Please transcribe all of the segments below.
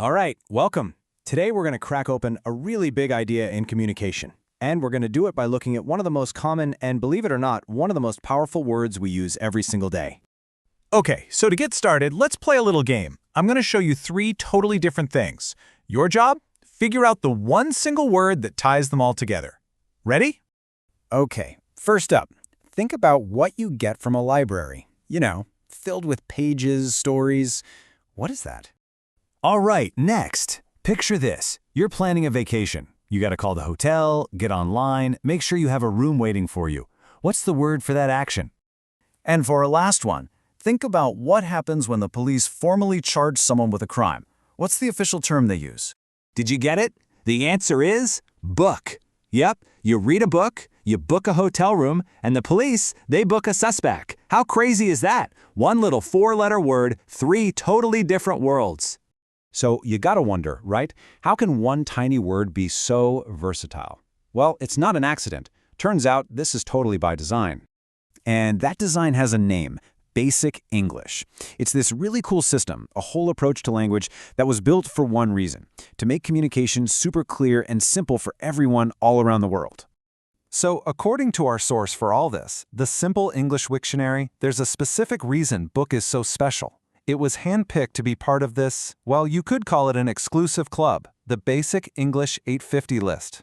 All right, welcome. Today we're going to crack open a really big idea in communication. And we're going to do it by looking at one of the most common and, believe it or not, one of the most powerful words we use every single day. Okay, so to get started, let's play a little game. I'm going to show you three totally different things. Your job? Figure out the one single word that ties them all together. Ready? Okay, first up, think about what you get from a library. You know, filled with pages, stories. What is that? All right, next. Picture this. You're planning a vacation. You got to call the hotel, get online, make sure you have a room waiting for you. What's the word for that action? And for our last one, think about what happens when the police formally charge someone with a crime. What's the official term they use? Did you get it? The answer is book. Yep, you read a book, you book a hotel room, and the police, they book a suspect. How crazy is that? One little four-letter word, three totally different worlds. So you gotta wonder, right? How can one tiny word be so versatile? Well, it's not an accident. Turns out this is totally by design. And that design has a name, Basic English. It's this really cool system, a whole approach to language that was built for one reason, to make communication super clear and simple for everyone all around the world. So, according to our source for all this, the Simple English Wiktionary, there's a specific reason book is so special. It was handpicked to be part of this, well, you could call it an exclusive club, the Basic English 850 list.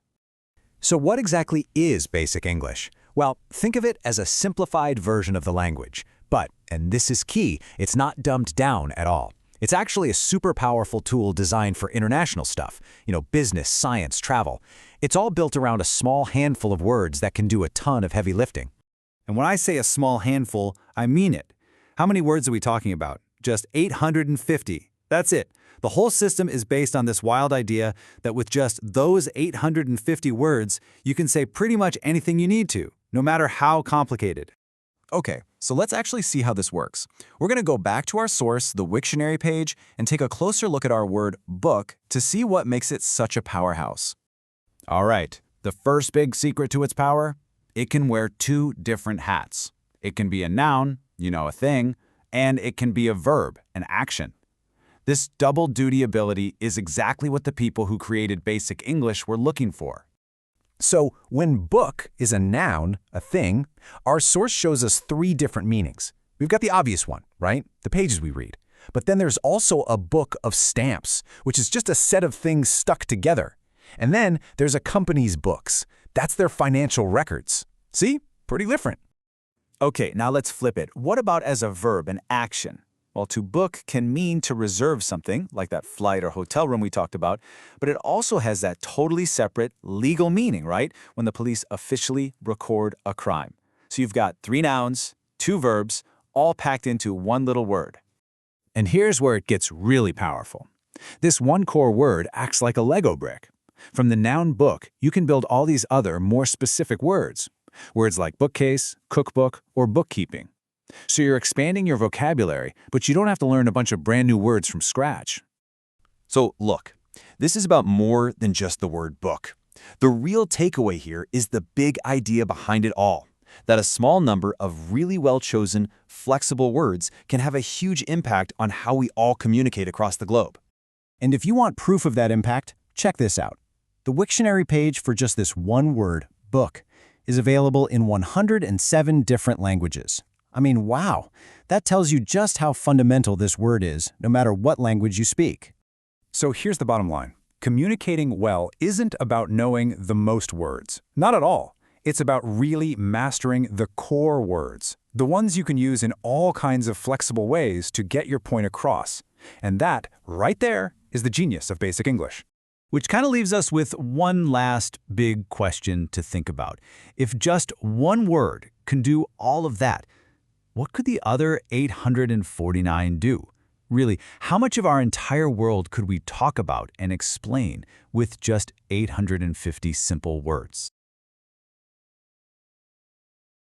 So what exactly is Basic English? Well, think of it as a simplified version of the language. But, and this is key, it's not dumbed down at all. It's actually a super powerful tool designed for international stuff, business, science, travel. It's all built around a small handful of words that can do a ton of heavy lifting. And when I say a small handful, I mean it. How many words are we talking about? Just 850. That's it. The whole system is based on this wild idea that with just those 850 words, you can say pretty much anything you need to, no matter how complicated. Okay, so let's actually see how this works. We're going to go back to our source, the Wiktionary page, and take a closer look at our word book to see what makes it such a powerhouse. All right, the first big secret to its power? It can wear two different hats. It can be a noun, a thing, and it can be a verb, an action. This double-duty ability is exactly what the people who created Basic English were looking for. So when book is a noun, a thing, our source shows us three different meanings. We've got the obvious one, right? The pages we read. But then there's also a book of stamps, which is just a set of things stuck together. And then there's a company's books. That's their financial records. See? Pretty different. Okay, now let's flip it. What about as a verb, an action? Well, to book can mean to reserve something, like that flight or hotel room we talked about, but it also has that totally separate legal meaning, right? When the police officially record a crime. So you've got three nouns, two verbs, all packed into one little word. And here's where it gets really powerful. This one core word acts like a Lego brick. From the noun book, you can build all these other, more specific words. Words like bookcase, cookbook, or bookkeeping. So you're expanding your vocabulary, but you don't have to learn a bunch of brand new words from scratch. So look, this is about more than just the word book. The real takeaway here is the big idea behind it all, that a small number of really well-chosen, flexible words can have a huge impact on how we all communicate across the globe. And if you want proof of that impact, check this out. The Wiktionary page for just this one word, book, is available in 107 different languages. I mean, wow, that tells you just how fundamental this word is, no matter what language you speak. So here's the bottom line. Communicating well isn't about knowing the most words. Not at all. It's about really mastering the core words, the ones you can use in all kinds of flexible ways to get your point across. And that, right there, is the genius of Basic English. Which kind of leaves us with one last big question to think about. If just one word can do all of that, what could the other 849 do? Really, how much of our entire world could we talk about and explain with just 850 simple words?